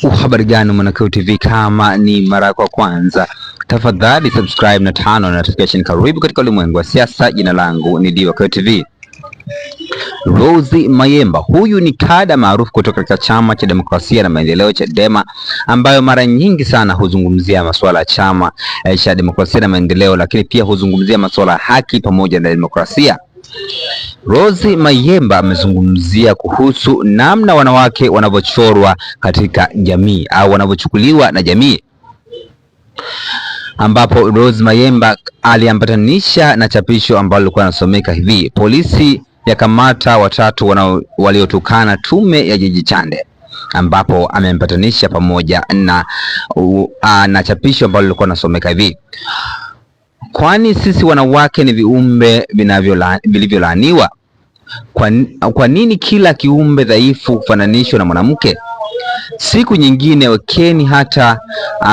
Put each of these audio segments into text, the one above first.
Habari gani Mwanakeo TV, kama ni mara yako ya kwanza tafadhali subscribe na tano na notification. Karibu katika ulimwengu wa siasa. Jina langu ni Dioka TV. Rose Mayemba, huyu ni kada maarufu kutoka katika chama cha demokrasia na maendeleo Chadema, ambayo mara nyingi sana huzungumzia masuala ya chama cha demokrasia na maendeleo, lakini pia huzungumzia masuala ya haki pamoja na demokrasia. Rose Mayemba amezungumzia kuhusu namna wanawake wanavyochorwa katika jamii au wanavyochukuliwa na jamii, ambapo Rose Mayemba aliambatanisha na chapisho ambalo lilikuwa linasomeka hivi: polisi yakamata watatu waliotukana tume ya Jiji Chande, ambapo ameambatanisha pamoja na chapisho ambalo lilikuwa linasomeka hivi: kwani sisi wanawake ni viumbe vilivyolaaniwa? Kwa nini kila kiumbe dhaifu kufananishwa na mwanamke? Siku nyingine wekeni hata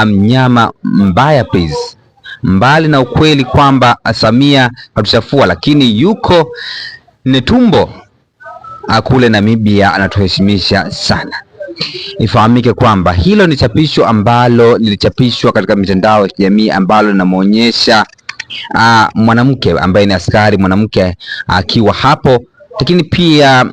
mnyama mbaya please. Mbali na ukweli kwamba Samia hatuchafua, lakini yuko Netumbo kule Namibia anatuheshimisha sana. Ifahamike kwamba hilo ni chapisho ambalo lilichapishwa katika mitandao ya kijamii ambalo linamuonyesha mwanamke ambaye ni askari mwanamke akiwa hapo, lakini pia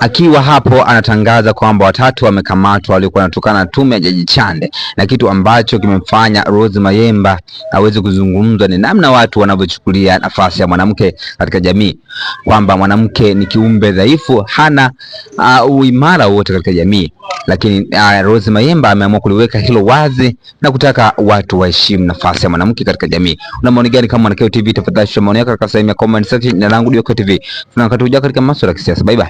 akiwa hapo anatangaza kwamba watatu wamekamatwa waliokuwa wanatokana na tume ya Jiji Chande, na kitu ambacho kimemfanya Rose Mayemba aweze kuzungumza ni namna watu wanavyochukulia nafasi ya mwanamke katika jamii, kwamba mwanamke ni kiumbe dhaifu, hana uimara wote katika jamii. Lakini Rose Mayemba ameamua kuliweka hilo wazi na kutaka watu waheshimu nafasi ya mwanamke katika jamii. Una maoni gani kama Mwanakeo TV? Tafadhali shusha maoni yako katika sehemu ya comment section. Jina langu Dioka TV. Tunakutujia katika masuala ya kisiasa. Bye bye.